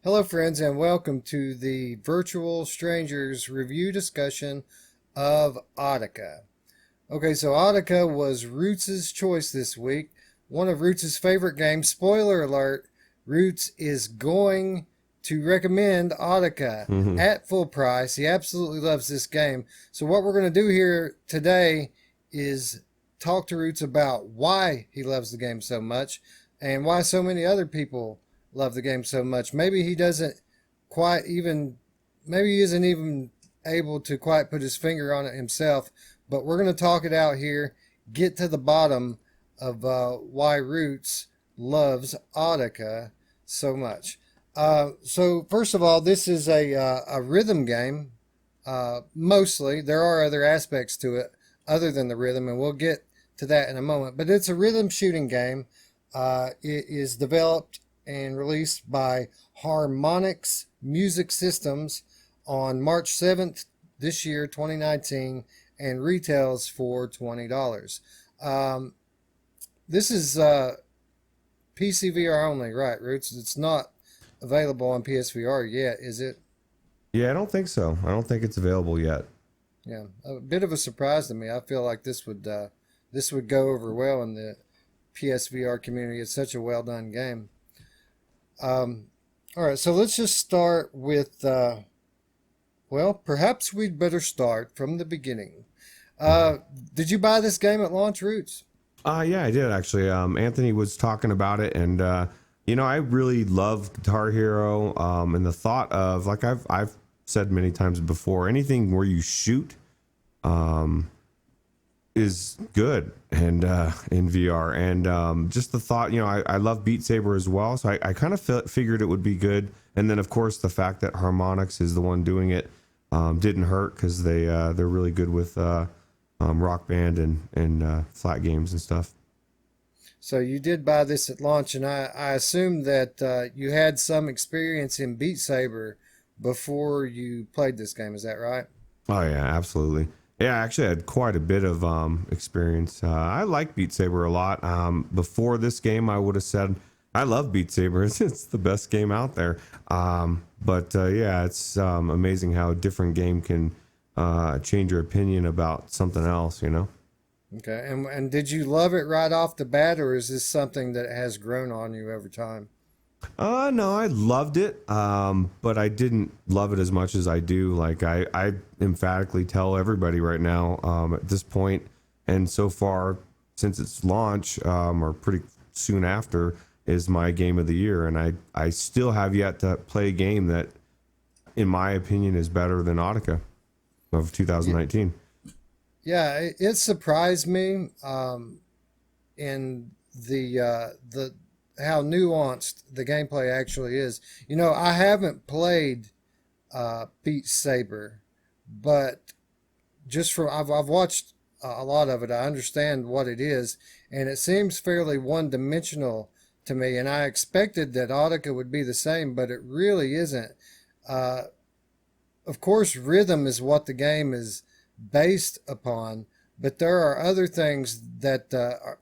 Hello, friends, and welcome to the Virtual Strangers review discussion of Audica. Okay, so Audica was Ruuts' choice this week. One of Ruuts' favorite games. Spoiler alert, Ruuts is going to recommend Audica Hmm. at full price. He absolutely loves this game. So, what we're going to do here today is talk to Ruuts about why he loves the game so much and why so many other people love the game so much. Maybe he doesn't quite even, maybe he isn't even able to quite put his finger on it himself, but we're going to talk it out here, get to the bottom of why Ruuts loves Audica so much. So first of all, this is a rhythm game. Mostly, there are other aspects to it other than the rhythm, and we'll get to that in a moment. But it's a rhythm shooting game. It is developed and released by Harmonix Music Systems on March 7th this year, 2019, and retails for $20. Um, this is PCVR only, right, Roots? It's not available on PSVR yet, is it? Yeah, I don't think so. I don't think it's available yet. Yeah, a bit of a surprise to me. I feel like this would go over well in the PSVR community. It's such a well done game. Um, all right, so let's just start with well, perhaps we'd better start from the beginning. Uh, did you buy this game at launch, Roots? Yeah, I did actually. Anthony was talking about it, and I really love Guitar Hero. And the thought of like I've said many times before, anything where you shoot, um, is good and in VR. And just the thought, I love Beat Saber as well, so I kind of figured it would be good. And then of course the fact that Harmonix is the one doing it didn't hurt because they're really good with Rock Band and flat games and stuff. So you did buy this at launch, and I assume that you had some experience in Beat Saber before you played this game. Is that right? Oh yeah, absolutely. Yeah, I actually had quite a bit of experience. I like Beat Saber a lot. Before this game, I would have said I love Beat Saber. It's the best game out there. But yeah, it's amazing how a different game can change your opinion about something else. Okay. And did you love it right off the bat, or is this something that has grown on you over time? No, I loved it, but I didn't love it as much as I do. Like I emphatically tell everybody right now at this point, and so far since its launch, or pretty soon after, is my game of the year, and I still have yet to play a game that, in my opinion, is better than Audica of Y- 2019. Yeah, it surprised me in the how nuanced the gameplay actually is. You know, I haven't played Beat Saber, but just from I've watched a lot of it, I understand what it is, and it seems fairly one dimensional to me. And I expected that Audica would be the same, but it really isn't. Uh, of course, rhythm is what the game is based upon, but there are other things that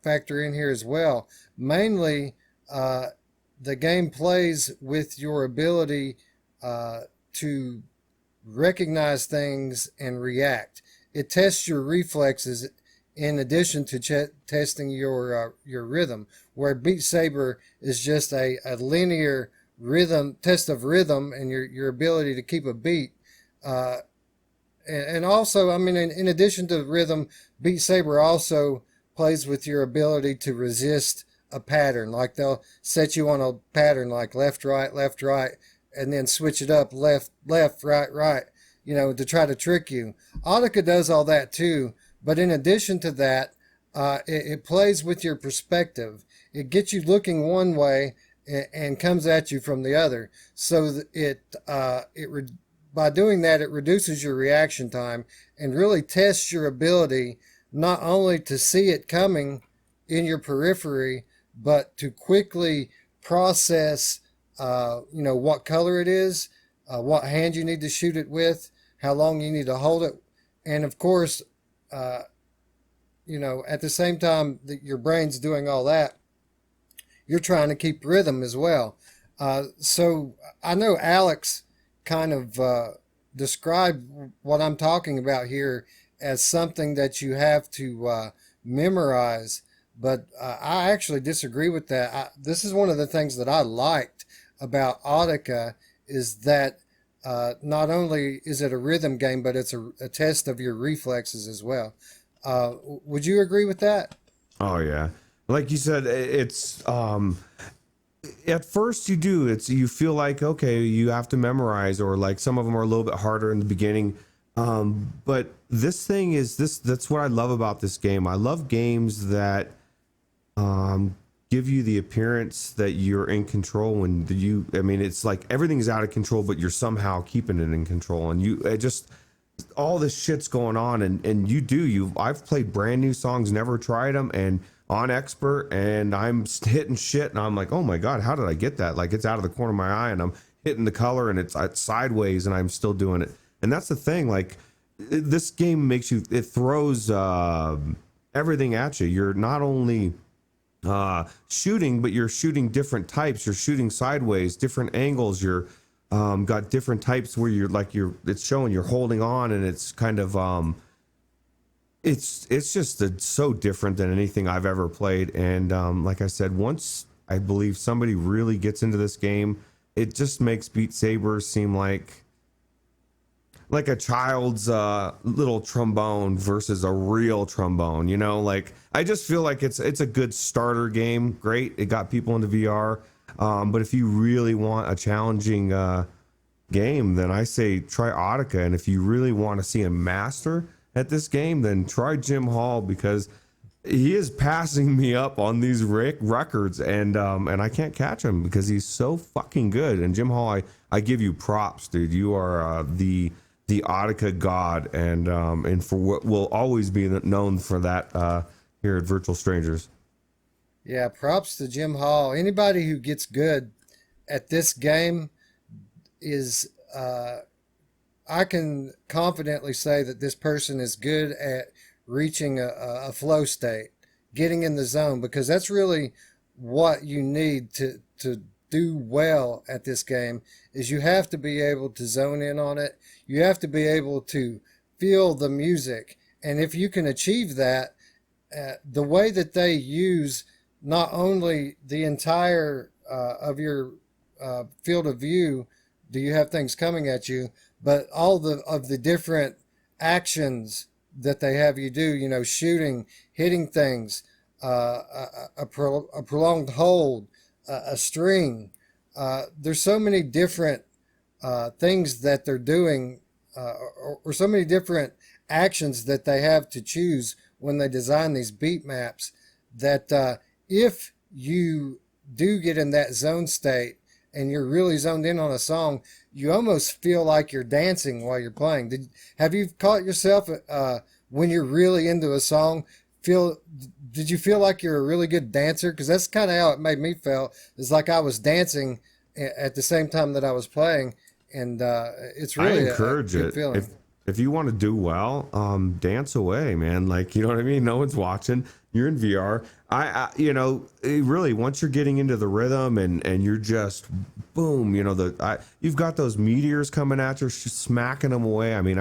factor in here as well. Mainly, uh, the game plays with your ability to recognize things and react. It tests your reflexes in addition to testing your rhythm. Where Beat Saber is just a linear rhythm test of rhythm and your ability to keep a beat. Uh, and also, I mean, in addition to rhythm, Beat Saber also plays with your ability to resist a pattern. Like they'll set you on a pattern like left, right, and then switch it up left, right, to try to trick you. Audica does all that too, but in addition to that, it plays with your perspective. It gets you looking one way and comes at you from the other. So by doing that, it reduces your reaction time and really tests your ability not only to see it coming in your periphery, but to quickly process, what color it is, what hand you need to shoot it with, how long you need to hold it, and of course, uh, at the same time that your brain's doing all that, you're trying to keep rhythm as well. So I know Alex kind of described what I'm talking about here as something that you have to memorize, but I actually disagree with that. This is one of the things that I liked about Audica is that not only is it a rhythm game, but it's a test of your reflexes as well. Would you agree with that? Oh yeah, like you said, it's at first you do, it's you feel like okay, you have to memorize, or like some of them are a little bit harder in the beginning. But this thing is this that's what I love about this game. I love games that um give you the appearance that you're in control when you, I mean, it's like everything's out of control but you're somehow keeping it in control, and you it just all this shit's going on, and you I've played brand new songs, never tried them, and on expert, and I'm hitting shit and I'm like, oh my god, how did I get that? Like it's out of the corner of my eye and I'm hitting the color and it's sideways and I'm still doing it. And that's the thing, like this game makes you, it throws everything at you. You're not only shooting, but you're shooting different types. You're shooting sideways, different angles. You're got different types where you're like you're it's showing you're holding on, and it's kind of it's just so different than anything I've ever played. And like I said, once I believe somebody really gets into this game, it just makes Beat Saber seem like a child's little trombone versus a real trombone, you know. Like I just feel like it's a good starter game. Great, it got people into VR, but if you really want a challenging game, then I say try Audica. And if you really want to see a master at this game, then try Jim Hall, because he is passing me up on these records, and I can't catch him because he's so fucking good. And Jim Hall, I give you props, dude. You are the Audica god, and for what will always be known for that here at Virtual Strangers. Yeah, props to Jim Hall. Anybody who gets good at this game is, I can confidently say that this person is good at reaching a flow state, getting in the zone, because that's really what you need to do well at this game is you have to be able to zone in on it. You have to be able to feel the music. And if you can achieve that, the way that they use not only the entire of your field of view, do you have things coming at you, but all of the different actions that they have you do, you know, shooting, hitting things, a prolonged hold, a string. There's so many different things that they're doing, or so many different actions that they have to choose when they design these beat maps, that if you do get in that zone state and you're really zoned in on a song, you almost feel like you're dancing while you're playing. Have you caught yourself when you're really into a song? Feel Did you feel like you're a really good dancer? Because that's kind of how it made me feel. It's like I was dancing at the same time that I was playing, and it's I really a encourage good it. feeling. If you want to do well, dance away, man. Like, you know what I mean? No one's watching. You're in VR. You know, really, once you're getting into the rhythm and you're just boom, you know, you've got those meteors coming at you, smacking them away. I mean,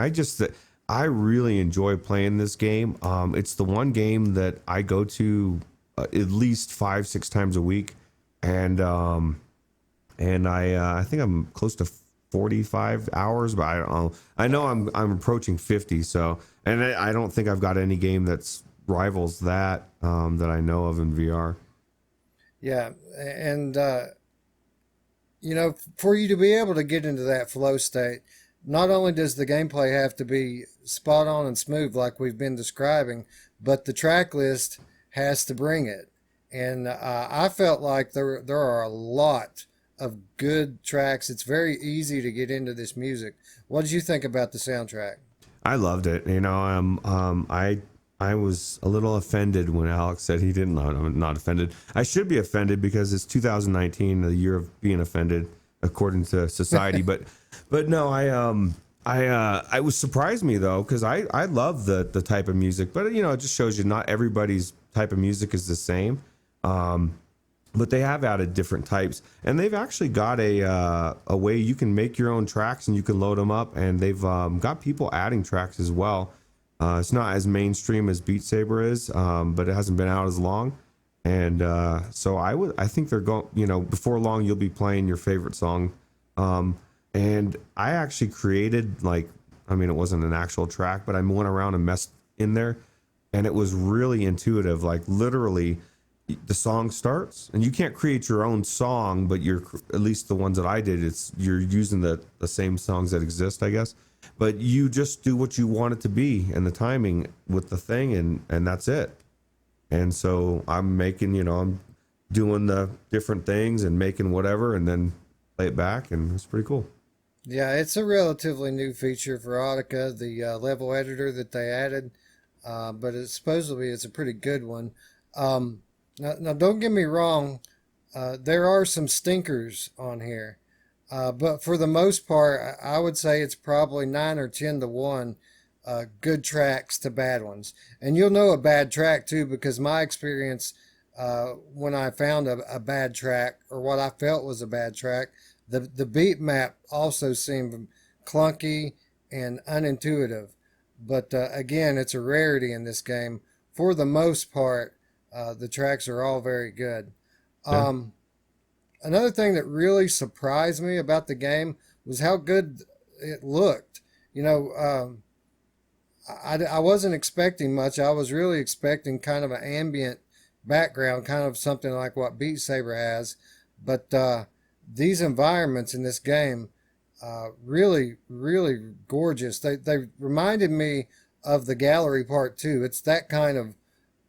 I really enjoy playing this game. It's the one game that I go to at least 5-6 times a week, and I think I'm close to 45 hours, but I don't know. I know I'm approaching 50. So, and I don't think I've got any game that's rivals that that I know of in VR. Yeah, and you know, for you to be able to get into that flow state, not only does the gameplay have to be spot on and smooth like we've been describing, but the track list has to bring it. And I felt like there are a lot of good tracks. It's very easy to get into this music. What did you think about the soundtrack? I loved it. You know, I was a little offended when Alex said he didn't. I'm not offended. I should be offended because it's 2019, the year of being offended according to society. but no, I was surprised me though, because I love the type of music, but you know, it just shows you not everybody's type of music is the same. but they have added different types, and they've actually got a way you can make your own tracks and you can load them up, and they've got people adding tracks as well. It's not as mainstream as Beat Saber is, but it hasn't been out as long, and so I think they're going, before long you'll be playing your favorite song. And I actually created, like, I mean, it wasn't an actual track, but I went around and messed in there, and it was really intuitive. Like, literally, the song starts, and you can't create your own song, but you're, at least the ones that I did, you're using the same songs that exist, I guess. But you just do what you want it to be and the timing with the thing, and that's it. And so I'm making, I'm doing the different things and making whatever, and then play it back, and it's pretty cool. Yeah, it's a relatively new feature for Audica, the level editor that they added, but supposedly it's a pretty good one. Now, don't get me wrong, there are some stinkers on here, but for the most part, I would say it's probably 9 or 10 to 1, good tracks to bad ones. And you'll know a bad track too, because my experience, when I found a bad track, or what I felt was a bad track, the beat map also seemed clunky and unintuitive. But again, it's a rarity in this game. For the most part, the tracks are all very good. Yeah. Um, Another thing that really surprised me about the game was how good it looked. You know, I wasn't expecting much. I was really expecting kind of an ambient background, kind of something like what Beat Saber has. But these environments in this game, really, really gorgeous. They reminded me of the Gallery Part 2. It's that kind of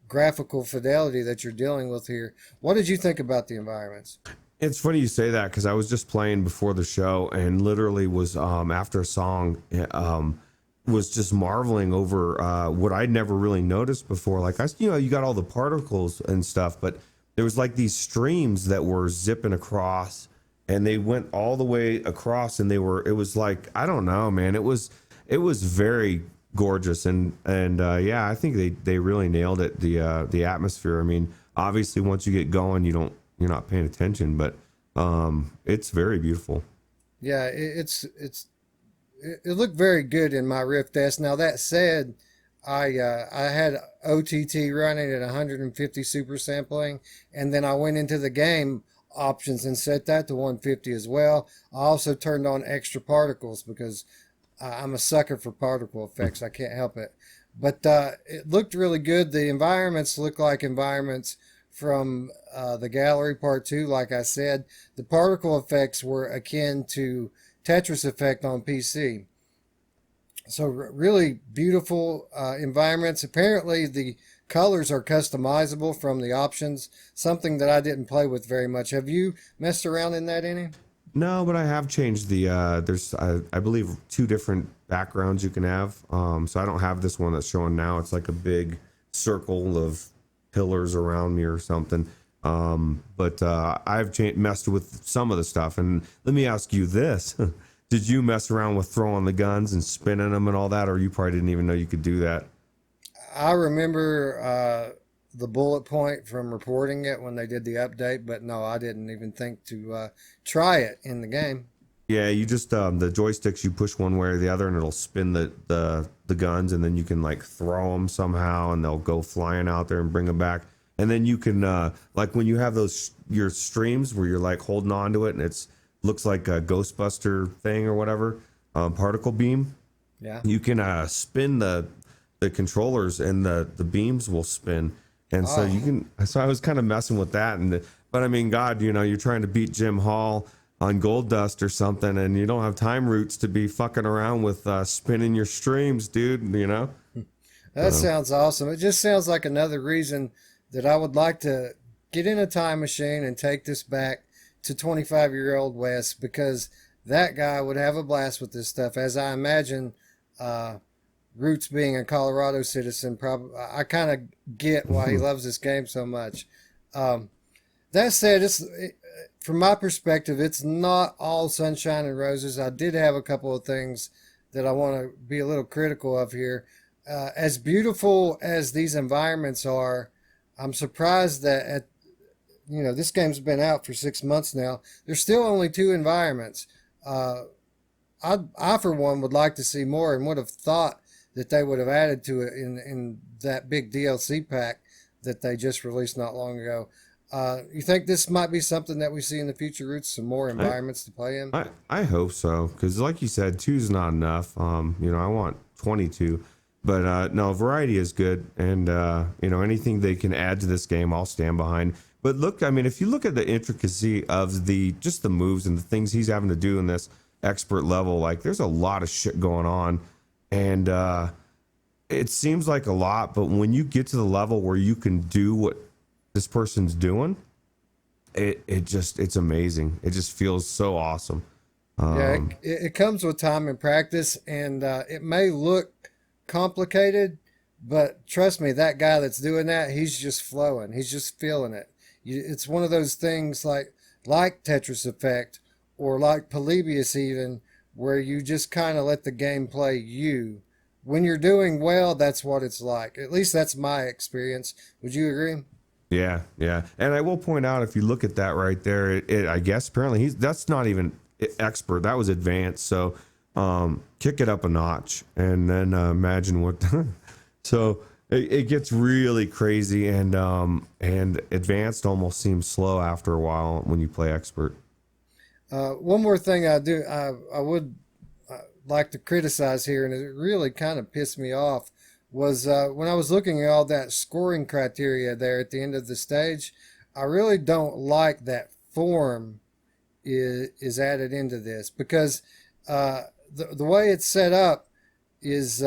graphical fidelity that you're dealing with here. What did you think about the environments? It's funny you say that, because I was just playing before the show and literally was, after a song, was just marveling over what I'd never really noticed before. Like, you got all the particles and stuff, but there was like these streams that were zipping across, and they went all the way across, and it was like, I don't know, man. It was very gorgeous, and yeah, I think they really nailed it. The atmosphere. I mean, obviously once you get going, you're not paying attention, but it's very beautiful. Yeah, it looked very good in my Rift S. Now that said, I had OTT running at 150 super sampling, and then I went into the game options and set that to 150 as well. I also turned on extra particles because I'm a sucker for particle effects. I can't help it. But it looked really good. The environments look like environments from the Gallery Part 2. Like I said, the particle effects were akin to Tetris Effect on PC. So really beautiful environments. Apparently the colors are customizable from the options, something that I didn't play with very much. Have you messed around in that any? No, but I have changed there's I believe two different backgrounds you can have. So I don't have this one that's showing now. It's like a big circle of pillars around me or something. But I've messed with some of the stuff. And let me ask you this. Did you mess around with throwing the guns and spinning them and all that, or you probably didn't even know you could do that? I remember the bullet point from reporting it when they did the update, but no, I didn't even think to try it in the game. Yeah, you just the joysticks, you push one way or the other, and it'll spin the guns, and then you can like throw them somehow, and they'll go flying out there and bring them back. And then you can like when you have those your streams where you're like holding on to it, and it's looks like a Ghostbuster thing or whatever, particle beam. Yeah. You can spin the controllers, and the beams will spin, and so you Oh, can. So I was kind of messing with that, but I mean, God, you're trying to beat Jim Hall on Gold Dust or something, and you don't have time roots to be fucking around with spinning your streams, dude. that sounds awesome. It just sounds like another reason that I would like to get in a time machine and take this back to 25-year-old Wes, because that guy would have a blast with this stuff. As I imagine, Ruuts being a Colorado citizen, probably I kind of get why he loves this game so much. Um, that said, from my perspective, it's not all sunshine and roses. I did have a couple of things that I want to be a little critical of here. As beautiful as these environments are, I'm surprised that this game's been out for 6 months now. There's still only two environments. Uh, I for one would like to see more, and would have thought that they would have added to it in that big DLC pack that they just released not long ago. You think this might be something that we see in the future, Roots? Some more I environments to play in? I hope so, because like you said, two's not enough. I want 22, but no, variety is good, and anything they can add to this game, I'll stand behind. But look, I mean, if you look at the intricacy of the moves and the things he's having to do in this expert level, like there's a lot of shit going on, and it seems like a lot, but when you get to the level where you can do what this person's doing, it's amazing. It just feels so awesome. Yeah, Um, it comes with time and practice, and it may look complicated, but trust me, that guy that's doing that, he's just flowing. He's just feeling it. It's one of those things like Tetris Effect or like Polybius even, where you just kind of let the game play you. When you're doing well, that's what it's like. At least that's my experience. Would you agree? yeah, yeah. And I will point out, if you look at that right there, I guess apparently that's not even expert. That was advanced. So kick it up a notch, and then imagine what. So it gets really crazy, and advanced almost seems slow after a while when you play expert. One more thing I would like to criticize here, and it really kind of pissed me off, was when I was looking at all that scoring criteria there at the end of the stage. I really don't like that form is added into this, because the way it's set up is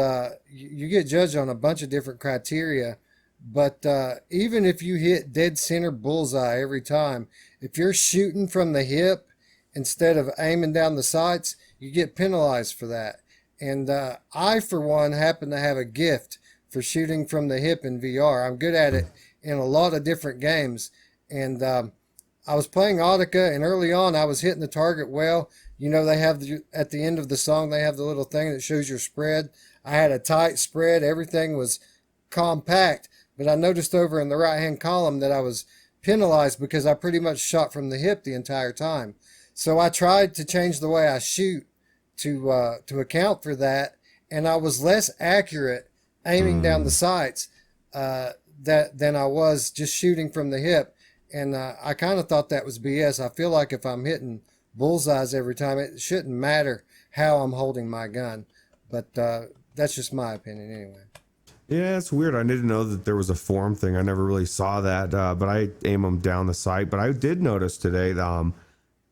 you get judged on a bunch of different criteria. But even if you hit dead center bullseye every time, if you're shooting from the hip instead of aiming down the sights, you get penalized for that. And I, for one, happen to have a gift for shooting from the hip in VR. I'm good at it in a lot of different games. And I was playing Audica, and early on I was hitting the target well. They have at the end of the song, they have the little thing that shows your spread. I had a tight spread. Everything was compact. But I noticed over in the right-hand column that I was penalized because I pretty much shot from the hip the entire time. So I tried to change the way I shoot to account for that, and I was less accurate aiming down the Mm. sights than I was just shooting from the hip. And I kind of thought that was BS. I feel like if I'm hitting bullseyes every time, it shouldn't matter how I'm holding my gun. But that's just my opinion anyway. Yeah, it's weird. I didn't know that there was a form thing. I never really saw that, but I aim them down the sight. But I did notice today,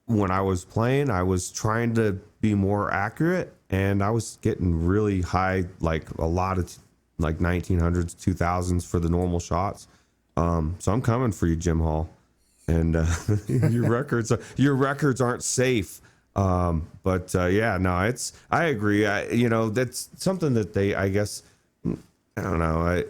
when I was playing, I was trying to be more accurate, and I was getting really high, like a lot of like 1900s, 2000s for the normal shots. So I'm coming for you, Jim Hall, and your records aren't safe. But yeah, no, I agree. That's something that I guess, I don't know.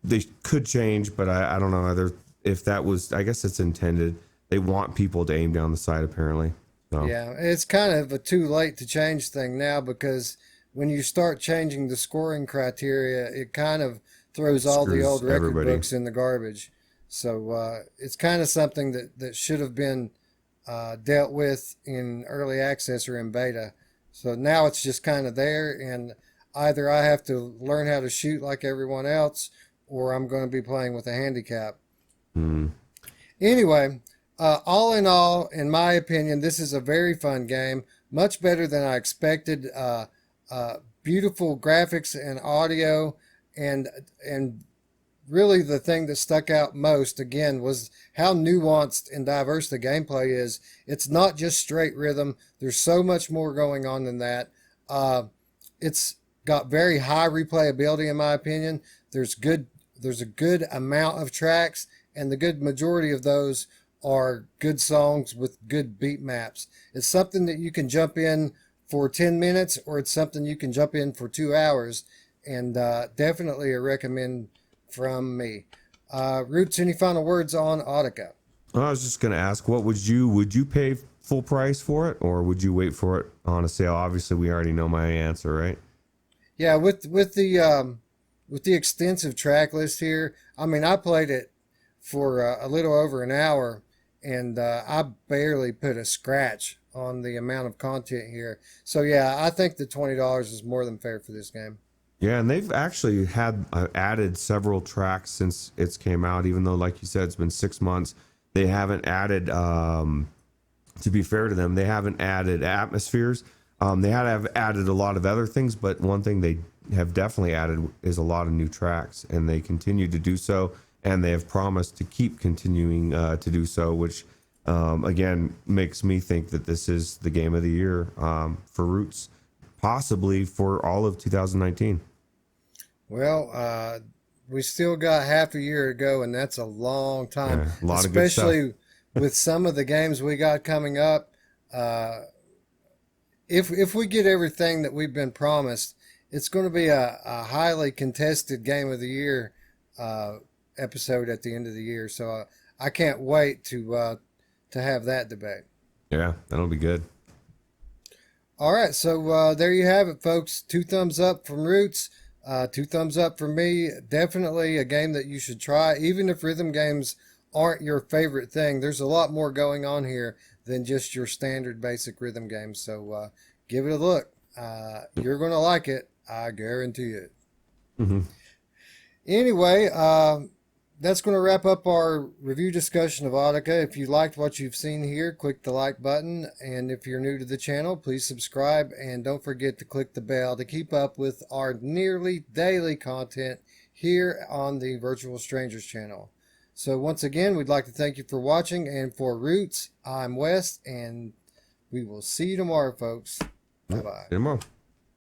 They could change, but I don't know either if that was. I guess it's intended. They want people to aim down the sight, apparently. So Yeah, it's kind of a too late to change thing now, because when you start changing the scoring criteria, it kind of throws all the screws old record everybody. books in the garbage. So it's kind of something that should have been dealt with in early access or in beta. So now it's just kind of there, and either I have to learn how to shoot like everyone else, or I'm going to be playing with a handicap. Hmm. Anyway, all in all, in my opinion, this is a very fun game, much better than I expected. Beautiful graphics and audio, and really the thing that stuck out most again was how nuanced and diverse the gameplay is. It's not just straight rhythm. There's so much more going on than that. It's got very high replayability in my opinion. There's a good amount of tracks, and the good majority of those are good songs with good beat maps. It's something that you can jump in for 10 minutes, or it's something you can jump in for 2 hours, and definitely a recommend from me. Roots, any final words on Audica? I was just gonna ask, would you pay full price for it, or would you wait for it on a sale? Obviously, we already know my answer, right? Yeah, with the extensive track list here, I mean, I played it for a little over an hour, and I barely put a scratch on the amount of content here. So yeah, I think the $20 is more than fair for this game. Yeah, and they've actually had added several tracks since it's came out. Even though, like you said, it's been 6 months, they haven't added. To be fair to them, they haven't added atmospheres. They have added a lot of other things, but one thing they have definitely added is a lot of new tracks, and they continue to do so, and they have promised to keep continuing to do so, which again makes me think that this is the game of the year for Roots, possibly for all of 2019. Well, we still got half a year to go, and that's a long time, Yeah, a lot of good stuff. especially with some of the games we got coming up. Uh, if we get everything that we've been promised, it's going to be a highly contested game of the year uh, episode at the end of the year. So I can't wait to have that debate. Yeah, that'll be good. All right, so there you have it, folks. 2 thumbs up from Roots, 2 thumbs up from me. Definitely a game that you should try, even if rhythm games aren't your favorite thing. There's a lot more going on here than just your standard basic rhythm games. So give it a look. You're going to like it. I guarantee it. Hmm. Anyway, that's going to wrap up our review discussion of Audica. If you liked what you've seen here, click the like button. And if you're new to the channel, please subscribe. And don't forget to click the bell to keep up with our nearly daily content here on the Virtual Strangers channel. So once again, we'd like to thank you for watching. And for Roots, I'm Wes, and we will see you tomorrow, folks. Yeah, Bye-bye. see you tomorrow.